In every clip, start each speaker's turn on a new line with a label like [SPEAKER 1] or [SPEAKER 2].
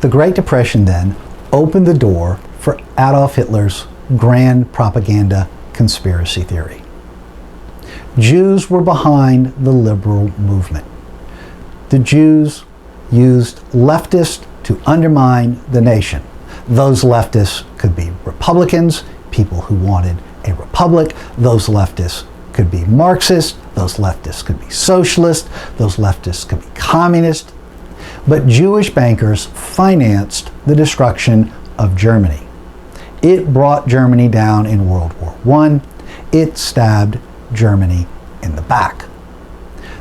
[SPEAKER 1] The Great Depression then opened the door for Adolf Hitler's grand propaganda conspiracy theory. Jews were behind the liberal movement. The Jews used leftists to undermine the nation. Those leftists could be Republicans, people who wanted a republic. Those leftists could be Marxist. Those leftists could be socialist. Those leftists could be communist. But Jewish bankers financed the destruction of Germany. It brought Germany down in World War I. It stabbed Germany in the back.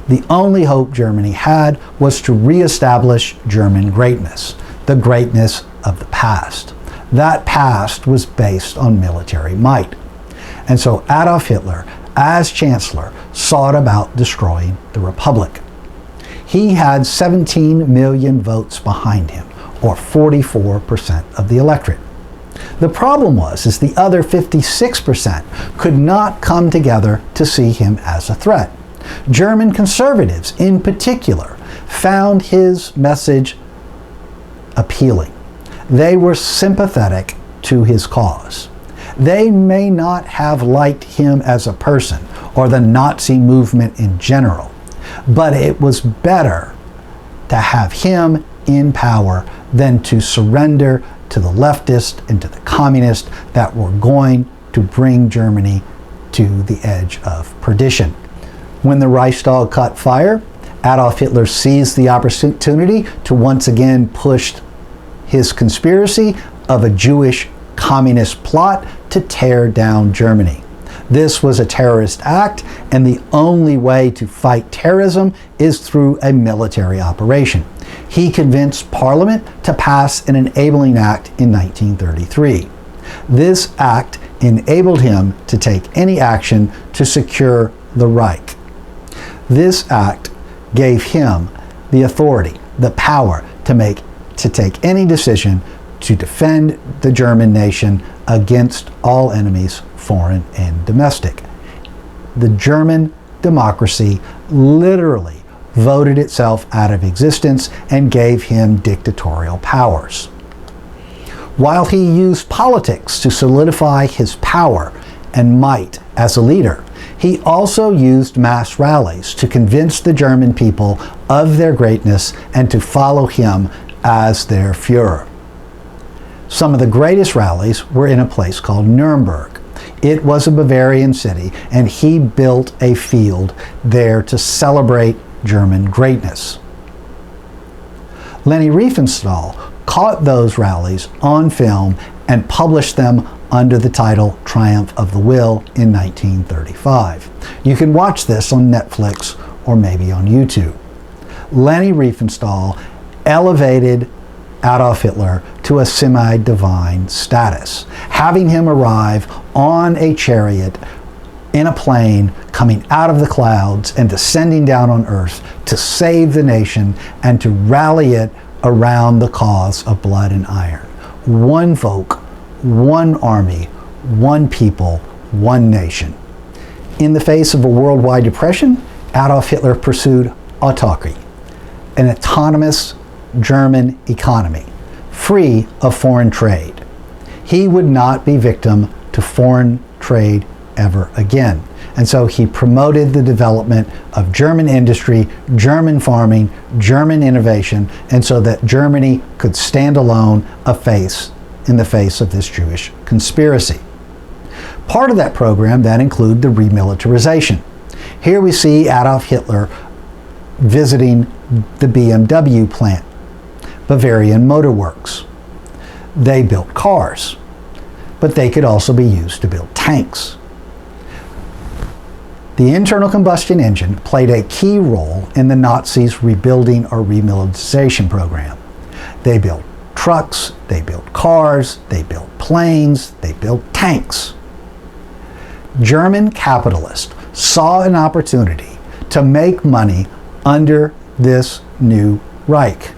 [SPEAKER 1] The only hope Germany had was to reestablish German greatness, the greatness of the past. That past was based on military might. And so Adolf Hitler, as Chancellor, sought about destroying the Republic. He had 17 million votes behind him, or 44% of the electorate. The problem was the other 56% could not come together to see him as a threat. German conservatives, in particular, found his message appealing. They were sympathetic to his cause. They may not have liked him as a person or the Nazi movement in general, but it was better to have him in power than to surrender to the leftists and to the communists that were going to bring Germany to the edge of perdition. When the Reichstag caught fire, Adolf Hitler seized the opportunity to once again push his conspiracy of a Jewish communist plot to tear down Germany. This was a terrorist act, and the only way to fight terrorism is through a military operation. He convinced Parliament to pass an enabling act in 1933. This act enabled him to take any action to secure the Reich. This act gave him the authority, the power to take any decision to defend the German nation against all enemies, foreign and domestic. The German democracy literally voted itself out of existence and gave him dictatorial powers. While he used politics to solidify his power and might as a leader, he also used mass rallies to convince the German people of their greatness and to follow him as their Führer. Some of the greatest rallies were in a place called Nuremberg. It was a Bavarian city, and he built a field there to celebrate German greatness. Leni Riefenstahl caught those rallies on film and published them under the title Triumph of the Will in 1935. You can watch this on Netflix or maybe on YouTube. Leni Riefenstahl elevated Adolf Hitler to a semi-divine status, having him arrive on a chariot in a plane coming out of the clouds and descending down on earth to save the nation and to rally it around the cause of blood and iron. One folk, one army, one people, one nation. In the face of a worldwide depression, Adolf Hitler pursued autarky, an autonomous German economy, free of foreign trade. He would not be victim to foreign trade ever again. And so he promoted the development of German industry, German farming, German innovation, and so that Germany could stand alone in the face of this Jewish conspiracy. Part of that program then included the remilitarization. Here we see Adolf Hitler visiting the BMW plant, Bavarian Motor Works. They built cars, but they could also be used to build tanks. The internal combustion engine played a key role in the Nazis' rebuilding or remilitarization program. They built trucks, they built cars, they built planes, they built tanks. German capitalists saw an opportunity to make money under this new Reich.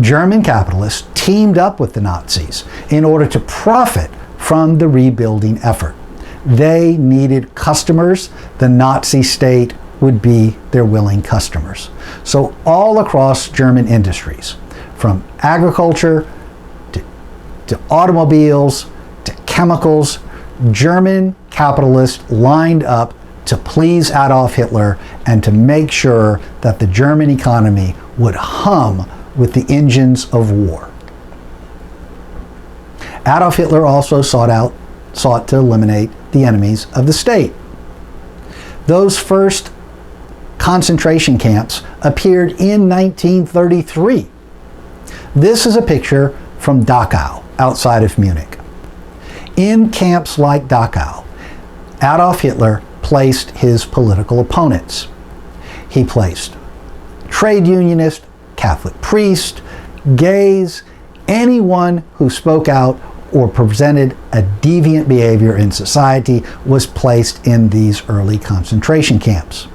[SPEAKER 1] German capitalists teamed up with the Nazis in order to profit from the rebuilding effort. They needed customers. The Nazi state would be their willing customers. So all across German industries, from agriculture to automobiles to chemicals. German capitalists lined up to please Adolf Hitler and to make sure that the German economy would hum with the engines of war. Adolf Hitler also sought to eliminate the enemies of the state. Those first concentration camps appeared in 1933. This is a picture from Dachau, outside of Munich. In camps like Dachau, Adolf Hitler placed his political opponents. He placed trade unionists, Catholic priests, gays, anyone who spoke out or presented a deviant behavior in society was placed in these early concentration camps.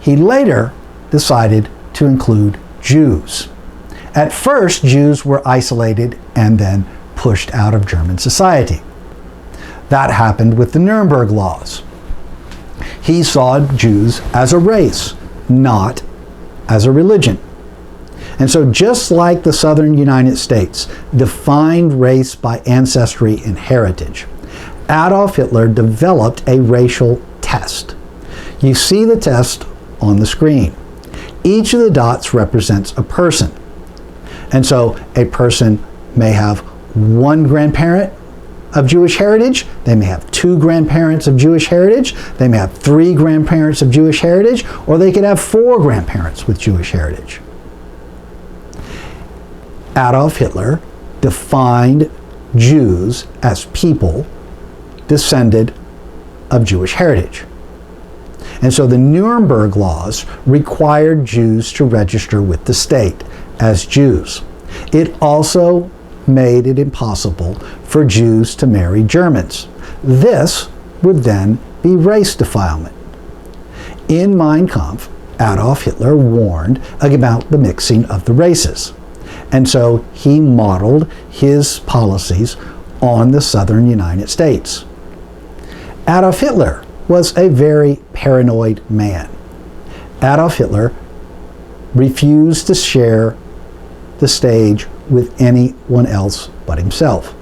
[SPEAKER 1] He later decided to include Jews. At first, Jews were isolated and then pushed out of German society. That happened with the Nuremberg laws. He saw Jews as a race, not as a religion. And so just like the southern United States defined race by ancestry and heritage, Adolf Hitler developed a racial test. You see the test on the screen. Each of the dots represents a person. And so a person may have one grandparent of Jewish heritage, they may have two grandparents of Jewish heritage, they may have three grandparents of Jewish heritage, or they could have four grandparents with Jewish heritage. Adolf Hitler defined Jews as people descended of Jewish heritage. And so the Nuremberg laws required Jews to register with the state as Jews. It also made it impossible for Jews to marry Germans. This would then be race defilement. In Mein Kampf, Adolf Hitler warned about the mixing of the races. And so he modeled his policies on the southern United States. Adolf Hitler was a very paranoid man. Adolf Hitler refused to share the stage with anyone else but himself.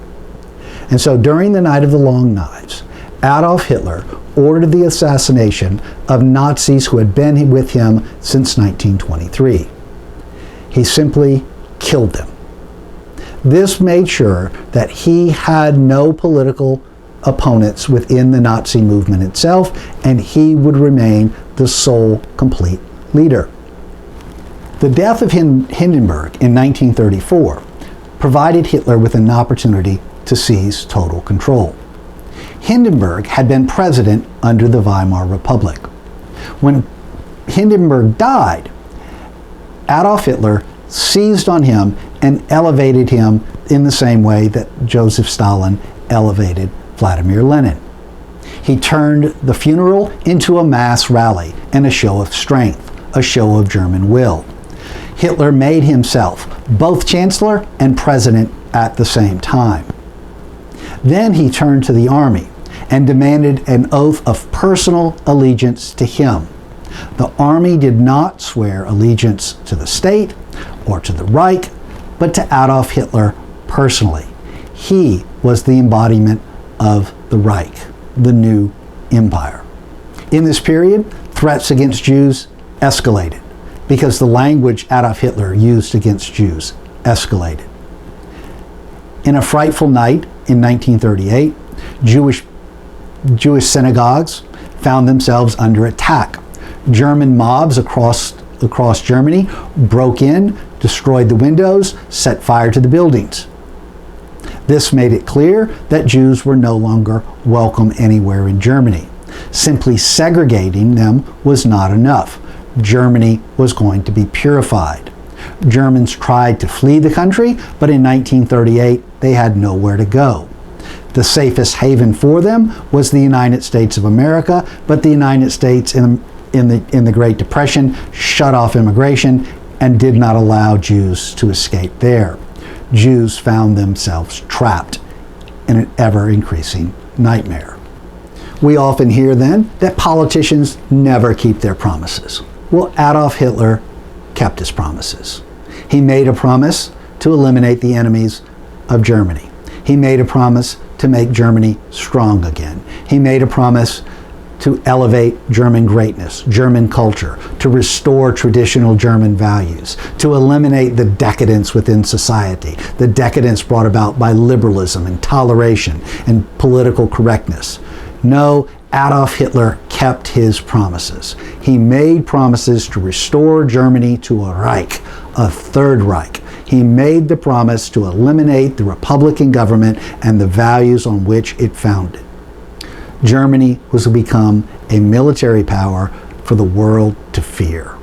[SPEAKER 1] And so during the Night of the Long Knives, Adolf Hitler ordered the assassination of Nazis who had been with him since 1923. He simply killed them. This made sure that he had no political opponents within the Nazi movement itself, and he would remain the sole complete leader. The death of Hindenburg in 1934 provided Hitler with an opportunity to seize total control. Hindenburg had been president under the Weimar Republic. When Hindenburg died, Adolf Hitler seized on him and elevated him in the same way that Joseph Stalin elevated Vladimir Lenin. He turned the funeral into a mass rally and a show of strength, a show of German will. Hitler made himself both chancellor and president at the same time. Then he turned to the army and demanded an oath of personal allegiance to him. The army did not swear allegiance to the state or to the Reich, but to Adolf Hitler personally. He was the embodiment of the Reich, the new empire. In this period, threats against Jews escalated because the language Adolf Hitler used against Jews escalated. In a frightful night in 1938, Jewish synagogues found themselves under attack. German mobs across Germany broke in, destroyed the windows, set fire to the buildings. This made it clear that Jews were no longer welcome anywhere in Germany. Simply segregating them was not enough. Germany was going to be purified. Germans tried to flee the country, but in 1938 they had nowhere to go. The safest haven for them was the United States of America, but the United States in the Great Depression shut off immigration and did not allow Jews to escape there. Jews found themselves trapped in an ever-increasing nightmare. We often hear then that politicians never keep their promises. Well, Adolf Hitler kept his promises. He made a promise to eliminate the enemies of Germany. He made a promise to make Germany strong again. He made a promise to elevate German greatness, German culture, to restore traditional German values, to eliminate the decadence within society, the decadence brought about by liberalism and toleration and political correctness. No, Adolf Hitler kept his promises. He made promises to restore Germany to a Reich, a Third Reich. He made the promise to eliminate the Republican government and the values on which it founded. Germany was to become a military power for the world to fear.